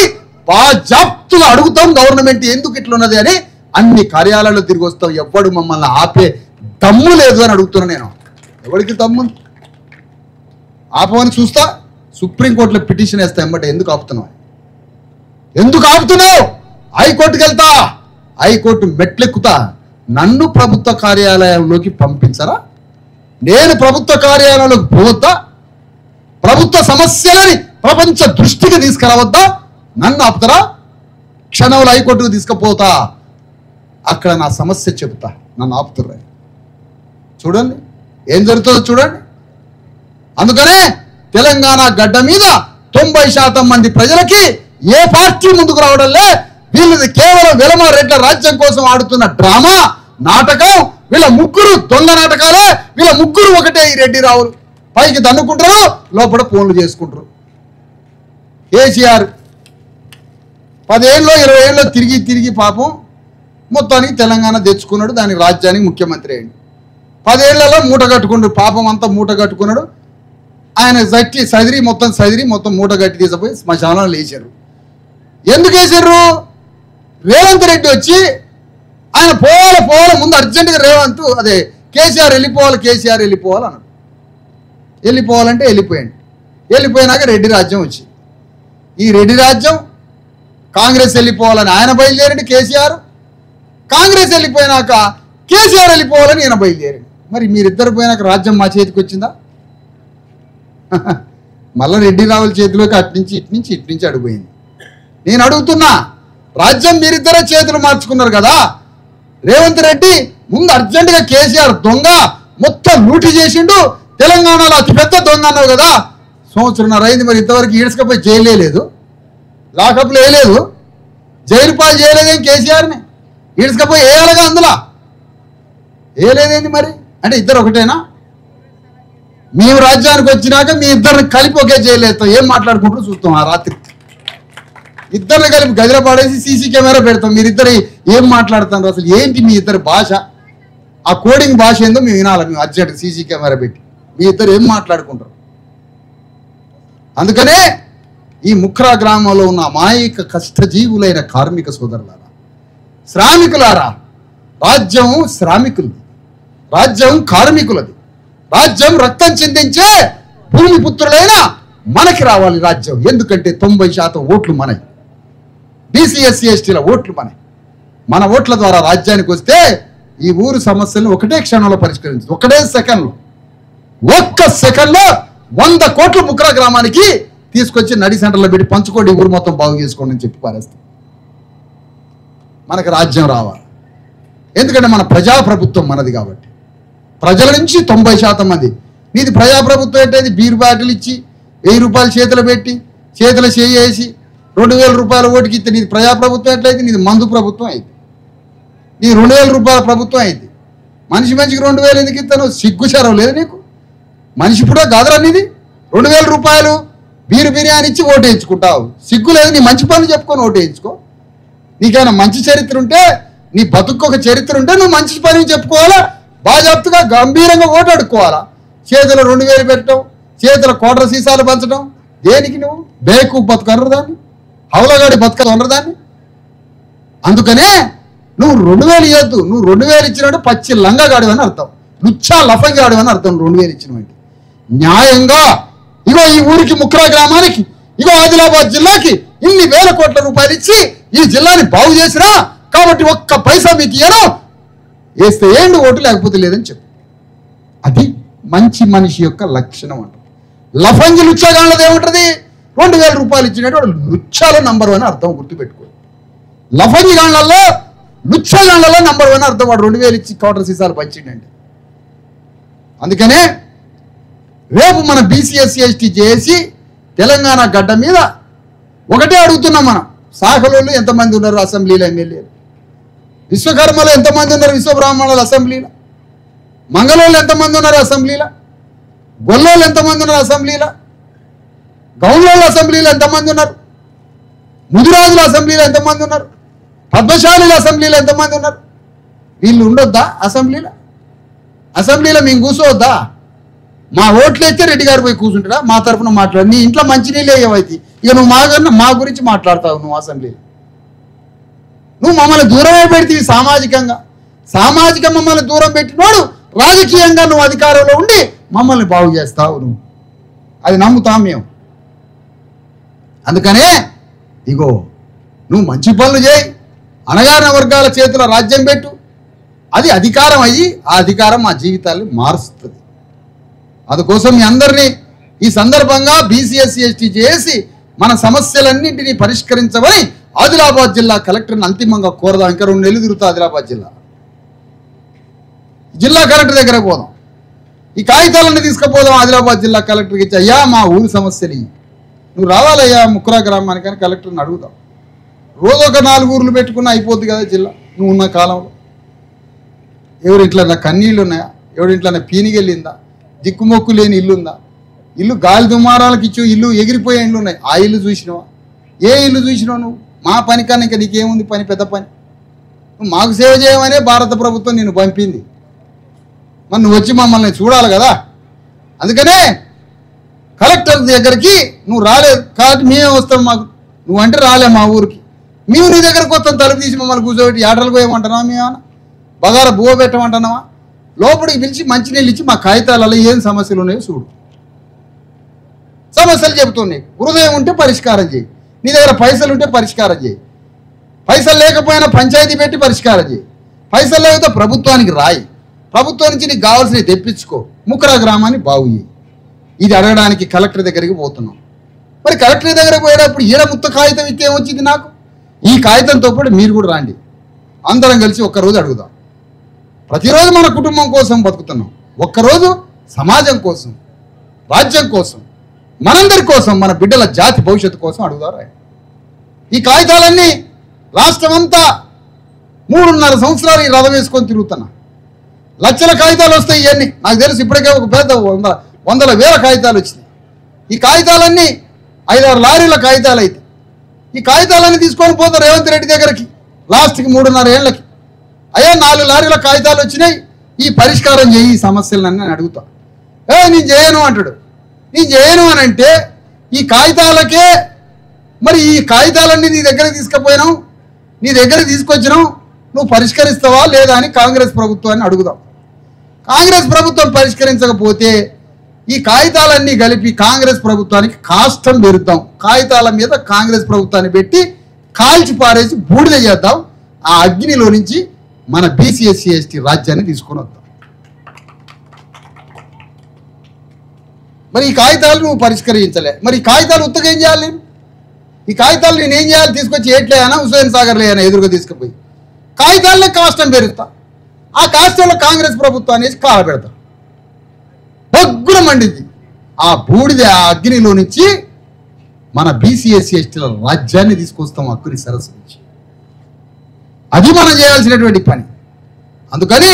బాజాప్తుగా అడుగుతాం గవర్నమెంట్ ఎందుకు ఇట్లున్నది అని. అన్ని కార్యాలయాలు తిరిగి వస్తాం, ఎవ్వడు మమ్మల్ని ఆపే దమ్ము లేదు అని అడుగుతున్నా నేను. ఎవరికి దమ్ము? ఆపమని చూస్తా, సుప్రీంకోర్టులో పిటిషన్ వేస్తా ఎమ్మటే. ఎందుకు ఆపుతున్నావు? హైకోర్టుకి వెళ్తా, హైకోర్టు మెట్లెక్కుతా, నన్ను ప్రభుత్వ కార్యాలయంలోకి పంపించరా? నేను ప్రభుత్వ కార్యాలయంలోకి పోవద్దా? ప్రభుత్వ సమస్యలని ప్రపంచ దృష్టికి తీసుకురావద్దా? నన్ను ఆపుతారా? క్షణంలో హైకోర్టుకు తీసుకుపోతా, అక్కడ నా సమస్య చెబుతా, నన్ను ఆపుతుర్రా. చూడండి ఏం జరుగుతుందో చూడండి. అందుకనే తెలంగాణ గడ్డ మీద 90% మంది ప్రజలకి ఏ పార్టీ ముందుకు రావడంలే. వీళ్ళది కేవలం వెలమరెడ్ల రాజ్యం కోసం ఆడుతున్న డ్రామా నాటకం. వీళ్ళ ముగ్గురు దొంగ నాటకాలే. వీళ్ళ ముగ్గురు ఒకటే. ఈ రెడ్డి రావులు పైకి దన్నుకుంటారు, లోపల ఫోన్లు చేసుకుంటారు. కేసీఆర్ 10 ఏళ్ళలో 20 ఏళ్ళలో తిరిగి తిరిగి పాపం మొత్తానికి తెలంగాణ తెచ్చుకున్నాడు. దానికి రాజ్యానికి ముఖ్యమంత్రి అయ్యాడు. 10 ఏళ్లలో మూట కట్టుకున్నాడు. పాపం అంతా మూట కట్టుకున్నాడు. ఆయన సదిరి మొత్తం మూట కట్టి తీసుకుపోయి శ్మశానంలో వేసారు. ఎందుకు వేసారు? రేవంత్ రెడ్డి వచ్చి ఆయన పోవాలి ముందు అర్జెంటుగా రేవంత్ కేసీఆర్ వెళ్ళిపోవాలి అన్నాడు. వెళ్ళిపోవాలంటే వెళ్ళిపోయాడు. వెళ్ళిపోయినాక రెడ్డి రాజ్యం వచ్చి ఈ రెడ్డి రాజ్యం కాంగ్రెస్ వెళ్ళిపోవాలని ఆయన బయలుదేరాడు కేసీఆర్. కాంగ్రెస్ వెళ్ళిపోయినాక కేసీఆర్ వెళ్ళిపోవాలని ఈయన బయలుదేరాడు. మరి మీరిద్దరు పోయినాక రాజ్యం మా చేతికి వచ్చిందా? మళ్ళీ రెడ్డి రావుల చేతిలోకి ఇటు నుంచి అడిగిపోయింది. నేను అడుగుతున్నా, రాజ్యం మీరిద్దరే చేతులు మార్చుకున్నారు కదా. రేవంత్ రెడ్డి ముందు అర్జెంటుగా కేసీఆర్ దొంగ మొత్తం లూటీ చేసిండు, తెలంగాణలో అతిపెద్ద దొంగ అన్నావు కదా. 1.5 సంవత్సరం అయింది. మరి ఇంతవరకు ఈడ్చుకపోయి జైలు వేయలేదు, లాకప్లు వేయలేదు, జైలు పాలు చేయలేదేం కేసీఆర్ని? ఈడ్చుకపోయి వేయాలిగా, అందులో వేయలేదేంటి మరి? అంటే ఇద్దరు ఒకటేనా? మేము రాజ్యానికి వచ్చినాక మీ ఇద్దరిని కలిపి ఒకే జైలు వేస్తాం. ఏం మాట్లాడుకుంటారో చూస్తాం. ఆ రాత్రి ఇద్దరిని కలిపి గదిలో పడేసి సీసీ కెమెరా పెడతాం. మీరిద్దరు ఏం మాట్లాడుతున్నారు? అసలు ఏంటి మీ ఇద్దరు భాష? ఆ కోడింగ్ భాష ఏందో మేము వినాలి. మేము అర్జెంట్ సీసీ కెమెరా పెట్టి మీ ఇద్దరు ఏం మాట్లాడుకుంటారు? అందుకనే ఈ ముఖ్రా గ్రామంలో ఉన్న అమాయక కష్టజీవులైన కార్మిక సోదరులారా, శ్రామికులారా, రాజ్యం శ్రామికులు, రాజ్యం కార్మికులది. రాజ్యం రక్తం చిందించే భూమి పుత్రులైన మనకి రావాలి రాజ్యం. ఎందుకంటే 90% ఓట్లు మనవి, బీసీ ఎస్సీ ఎస్టీల ఓట్లు మనవి. మన ఓట్ల ద్వారా రాజ్యానికి వస్తే ఈ ఊరు సమస్యలను ఒకటే క్షణంలో పరిష్కరించదు. ఒకటే సెకండ్లో, ఒక్క సెకండ్లో 100 కోట్లు ముఖ్రా గ్రామానికి తీసుకొచ్చి నడి సెంటర్లో పెట్టి పంచుకోండి, ఊరు మొత్తం బాగు చేసుకోండి అని చెప్పి పారేస్తాం. మనకు రాజ్యం రావాలి. ఎందుకంటే మన ప్రజాప్రభుత్వం మనది కాబట్టి. ప్రజల నుంచి 90% మంది. నీది ప్రజాప్రభుత్వం ఏంటది? బీరు బాటిల్ ఇచ్చి 1000 రూపాయలు చేతులు పెట్టి చేతులు చేసి 2000 రూపాయల ఓటుకి ఇస్తే నీది ప్రజాప్రభుత్వం ఎట్లయితే? నీది మందు ప్రభుత్వం అయింది. నీ 2000 రూపాయల ప్రభుత్వం అయింది. మనిషికి 2000 ఎందుకు ఇస్తాను? సిగ్గు శరం లేదు నీకు? మనిషి కూడా కాదురా నీది. 2000 రూపాయలు బిర్యానీ ఇచ్చి ఓటు వేయించుకుంటావు. సిగ్గు లేదు? నీ మంచి పనులు చెప్పుకొని ఓటు వేయించుకో. నీకైనా మంచి చరిత్ర ఉంటే, నీ బతుకు ఒక చరిత్ర ఉంటే నువ్వు మంచి పని చెప్పుకోవాలా, బాజాప్తుగా గంభీరంగా ఓటు అడుక్కోవాలా. చేతిలో 2000 పెట్టడం, చేతిలో కోట్ర సీసాలు పంచడం దేనికి? నువ్వు బేకు బతుకు అనరు దాన్ని, హౌలగాడి బతుకలు అనరు దాన్ని. అందుకనే నువ్వు 2000 ఇవ్వద్దు. నువ్వు 2000 ఇచ్చినట్టు పచ్చి లంగగాడు అని అర్థం, లుచ్చా లఫంగాడు అని అర్థం. 2000 ఇచ్చినట్టు న్యాయంగా ఇగో ఈ ఊరికి ముఖ్రా గ్రామానికి, ఇగో ఆదిలాబాద్ జిల్లాకి ఇన్ని వేల కోట్ల రూపాయలు ఇచ్చి ఈ జిల్లాని బాగు చేసినా కాబట్టి ఒక్క పైసా మీకు ఇయ్యను, వేస్తే ఏంటి ఓటు, లేకపోతే లేదని చెప్పు. అది మంచి మనిషి యొక్క లక్షణం అంట. లఫంగి లుచ్చగాళ్ళది ఏముంటుంది? 2000 రూపాయలు ఇచ్చినట్టు వాడు లుచ్చాలో నంబర్ 1 అర్థం, గుర్తుపెట్టుకో. లఫంగి గాళ్ళల్లో లుచ్చగాళ్ళలో నంబర్ 1 అర్థం. వాడు 2000 ఇచ్చి కోట్ర సీసాలు పంచిండండి. అందుకనే రేపు మన బీసీ ఎస్సీ ఎస్టీ చేసి తెలంగాణ గడ్డ మీద ఒకటే అడుగుతున్నాం. మనం శాఖలోళ్ళు ఎంతమంది ఉన్నారు అసెంబ్లీలో? ఎమ్మెల్యేలు. విశ్వకర్మలో ఎంతమంది ఉన్నారు? విశ్వబ్రాహ్మణులు అసెంబ్లీలో. మంగళోళ్ళు ఎంతమంది ఉన్నారు అసెంబ్లీలో? గొల్లోళ్ళు ఎంతమంది ఉన్నారు అసెంబ్లీలో? గౌన్లోళ్ళు అసెంబ్లీలో ఎంతమంది ఉన్నారు? ముదిరాజుల అసెంబ్లీలో ఎంతమంది ఉన్నారు? పద్మశాలుల అసెంబ్లీలో ఎంతమంది ఉన్నారు? వీళ్ళు ఉండొద్దా అసెంబ్లీలో? అసెంబ్లీలో మేము కూర్చోవద్దా? మా ఓట్లు అయితే రెడ్డి గారు పోయి కూర్చుంటాడా? మా తరఫున మాట్లాడు. నీ ఇంట్లో మంచినీళ్ళు ఏవైతే ఇక నువ్వు మా గురించి మాట్లాడతావు. నువ్వు అసెంబ్లీలో నువ్వు మమ్మల్ని దూరమే పెడితే సామాజికంగా మమ్మల్ని దూరం పెట్టినోడు రాజకీయంగా నువ్వు అధికారంలో ఉండి మమ్మల్ని బాగు చేస్తావు. నువ్వు అది నమ్ముతాం మేము. అందుకనే ఇగో నువ్వు మంచి పనులు చేయి, అణగారిన వర్గాల చేతుల రాజ్యం పెట్టు, అది అధికారం అయ్యి ఆ అధికారం మా జీవితాన్ని మారుస్తుంది. అందుకోసం మీ అందరినీ ఈ సందర్భంగా బీసీ ఎస్సీ ఎస్టీ చేసి మన సమస్యలన్నింటినీ పరిష్కరించమని ఆదిలాబాద్ జిల్లా కలెక్టర్ని అంతిమంగా కోరదాం. ఇంకా 2 నెలలు తిరుగుతా ఆదిలాబాద్ జిల్లా కలెక్టర్ దగ్గర పోదాం. ఈ కాగితాలన్నీ తీసుకుపోదాం ఆదిలాబాద్ జిల్లా కలెక్టర్కి ఇచ్చి, అయ్యా మా ఊరి సమస్యలు నువ్వు రావాలయ్యా ముక్కురా గ్రామానికని కలెక్టర్ని అడుగుతాం. రోజు ఒక 4 ఊర్లు పెట్టుకున్నా అయిపోద్ది కదా జిల్లా నువ్వు ఉన్న కాలంలో. ఎవరింట్లో నా కన్నీళ్ళు ఉన్నాయా? ఎవరింట్లో నా పీనిగెళ్ళిందా? దిక్కుమొక్కు లేని ఇల్లు ఉందా? ఇల్లు గాలి దుమారాలకు ఇచ్చు ఇల్లు ఎగిరిపోయే ఇల్లు ఉన్నాయి. ఆ ఇల్లు చూసినావా? ఏ ఇల్లు చూసినావు నువ్వు? మా పని కన్నా ఇంకా నీకేముంది పని? పెద్ద పని. నువ్వు మాకు సేవ చేయమనే భారత ప్రభుత్వం నిన్ను పంపింది. మరి నువ్వు వచ్చి మమ్మల్ని చూడాలి కదా. అందుకనే కలెక్టర్ దగ్గరికి నువ్వు రాలేదు కాబట్టి మేమే వస్తాం. మాకు నువ్వంటే రాలే మా ఊరికి. మేము నీ దగ్గరకు వస్తాం తలుపు తీసి మమ్మల్ని కూర్చోబెట్టి ఆటలు పోయమంటున్నావా? మేమన్నా బగార బువ్వ పెట్టమంటున్నావా? లోపలికి పిలిచి మంచినీళ్ళు ఇచ్చి మా కాగితాలలో ఏం సమస్యలు ఉన్నాయో చూడు. సమస్యలు చెబుతున్నాయి. హృదయం ఉంటే పరిష్కారం చేయి. నీ దగ్గర పైసలు ఉంటే పరిష్కారం చేయి. పైసలు లేకపోయినా పంచాయతీ పెట్టి పరిష్కారం చేయి. పైసలు లేకపోతే ప్రభుత్వానికి రాయి. ప్రభుత్వం నుంచి నీకు కావాల్సినవి తెప్పించుకో. ముక్కరా గ్రామాన్ని బాగు చేయి. ఇది అడగడానికి కలెక్టర్ దగ్గరికి పోతున్నాం. మరి కలెక్టర్ దగ్గరికి పోయేటప్పుడు ఈడ ముత్త కాగితం ఇస్తే ఏమొచ్చింది నాకు? ఈ కాగితంతో పాటు మీరు కూడా రాండి. అందరం కలిసి ఒక్కరోజు అడుగుదాం. ప్రతిరోజు మన కుటుంబం కోసం బతుకుతున్నాం. ఒక్కరోజు సమాజం కోసం, రాజ్యం కోసం, మనందరి కోసం, మన బిడ్డల జాతి భవిష్యత్తు కోసం అడుగుదారా. ఈ కాగితాలన్నీ రాష్ట్రమంతా 3.5 సంవత్సరాలు ఈ రథం వేసుకొని తిరుగుతున్నా. లక్షల కాగితాలు వస్తాయి. ఇవన్నీ నాకు తెలుసు. ఇప్పటికే ఒక పెద్ద వందల వేల కాగితాలు వచ్చినాయి. ఈ కాగితాలన్నీ 5-6 లారీల కాగితాలు అయితే ఈ కాగితాలన్నీ తీసుకొని పోతారు రేవంత్ రెడ్డి దగ్గరికి. లాస్ట్కి 3.5 ఏళ్ళకి అయ్యా 4 లారీల కాగితాలు వచ్చినాయి, ఈ పరిష్కారం చేయి ఈ సమస్యలన్నీ అని అడుగుతా. నేను చేయను అంటాడు. నేను చేయను అని అంటే ఈ కాగితాలకే మరి ఈ కాగితాలన్నీ నీ దగ్గర తీసుకుపోయినావు, నీ దగ్గర తీసుకొచ్చినావు, నువ్వు పరిష్కరిస్తావా లేదా అని కాంగ్రెస్ ప్రభుత్వాన్ని అడుగుదాం. కాంగ్రెస్ ప్రభుత్వం పరిష్కరించకపోతే ఈ కాగితాలన్నీ కలిపి కాంగ్రెస్ ప్రభుత్వానికి కాష్టం పెరుద్దాం. కాగితాల మీద కాంగ్రెస్ ప్రభుత్వాన్ని పెట్టి కాల్చి పారేసి బూడిద చేద్దాం. ఆ అగ్నిలో నుంచి మన బీసీ ఎస్సీ ఎస్టీ రాజ్యాన్ని తీసుకొని వద్దాం. మరి ఈ కాగితాలు నువ్వు పరిష్కరించలే. మరి ఈ కాగితాలు ఉత్తగా ఏం చేయాలి? ఈ కాగితాలు నేనేం చేయాలి? తీసుకొచ్చి ఏట్లేనా హుసేన్ సాగర్ లేనా ఎదురుగా తీసుకుపోయి కాగితాలనే కాష్టం పెరుగుతా. ఆ కాష్టంలో కాంగ్రెస్ ప్రభుత్వాన్ని వేసి కాల పెడతా. బొగ్గున మండింది. ఆ బూడిద ఆ అగ్నిలో నుంచి మన బీసీ ఎస్సీ ఎస్టీల రాజ్యాన్ని తీసుకొస్తాం అగ్ని సరస్సు నుంచి. అది మనం చేయాల్సినటువంటి పని. అందుకని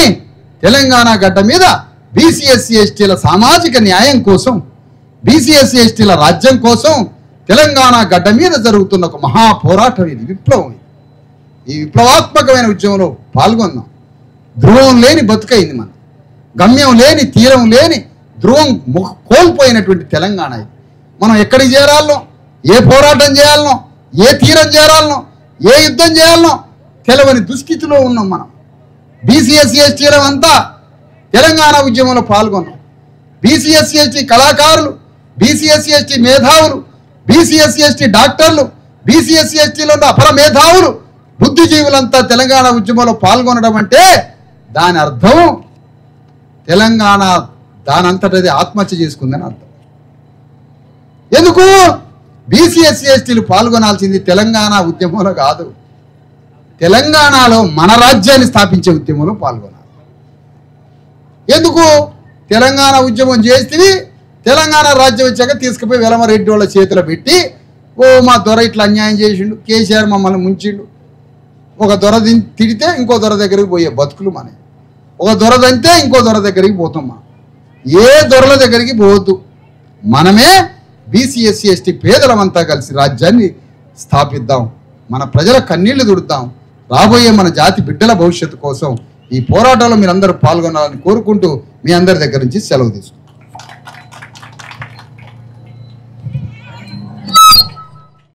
తెలంగాణ గడ్డ మీద బీసీ ఎస్సీ ఎస్టీల సామాజిక న్యాయం కోసం, బీసీ ఎస్సీ ఎస్టీల రాజ్యం కోసం తెలంగాణ గడ్డ మీద జరుగుతున్న ఒక మహా పోరాటం ఇది, విప్లవం. ఈ విప్లవాత్మకమైన ఉద్యమంలో పాల్గొన్నాం. ధ్రువం లేని బతుకైంది మన, గమ్యం లేని తీరం లేని ధ్రువం కోల్పోయినటువంటి తెలంగాణ ఇది. మనం ఎక్కడికి చేరాలనో, ఏ పోరాటం చేయాలనో, ఏ తీరం చేరాలనో, ఏ యుద్ధం చేయాలనో తెలవని దుస్థితిలో ఉన్నాం మనం. బీసీ ఎస్సీ ఎస్టీల అంతా తెలంగాణ ఉద్యమంలో పాల్గొన్నాం. బీసీ ఎస్సీ ఎస్టీ కళాకారులు, బీసీ ఎస్సీ ఎస్టీ మేధావులు, బీసీ ఎస్సీ ఎస్టీ డాక్టర్లు, బీసీ ఎస్సీ ఎస్టీలో ఉన్న అపర మేధావులు, బుద్ధిజీవులంతా తెలంగాణ ఉద్యమంలో పాల్గొనడం అంటే దాని అర్థం తెలంగాణ దానంతటది ఆత్మహత్య చేసుకుందని అర్థం. ఎందుకు? బీసీ ఎస్సీ ఎస్టీలు పాల్గొనాల్సింది తెలంగాణ ఉద్యమంలో కాదు, తెలంగాణలో మన రాజ్యాన్ని స్థాపించే ఉద్యమంలో పాల్గొనాలి. ఎందుకు? తెలంగాణ ఉద్యమం చేస్తే తెలంగాణ రాజ్యం వచ్చాక తీసుకుపోయి వెలమరెడ్డి వాళ్ళ చేతిలో పెట్టి, ఓ మా దొర ఇట్లా అన్యాయం చేసిండు, కేసీఆర్ మమ్మల్ని ముంచిండు. ఒక దొర తిడితే ఇంకో దొర దగ్గరికి పోయే బతుకులు మన. ఒక దొర దంతే ఇంకో దొర దగ్గరికి పోతాం మనం. ఏ దొరల దగ్గరికి పోవద్దు. మనమే బీసీ ఎస్సీ ఎస్టీ పేదలమంతా కలిసి రాజ్యాన్ని స్థాపిద్దాం. మన ప్రజల కన్నీళ్లు తుడుద్దాం. రాబోయే మన జాతి బిడ్డల భవిష్యత్తు కోసం ఈ పోరాటంలో మీరందరూ పాల్గొనాలని కోరుకుంటూ మీ అందరి దగ్గర నుంచి సెలవు తీసుకుంటాం.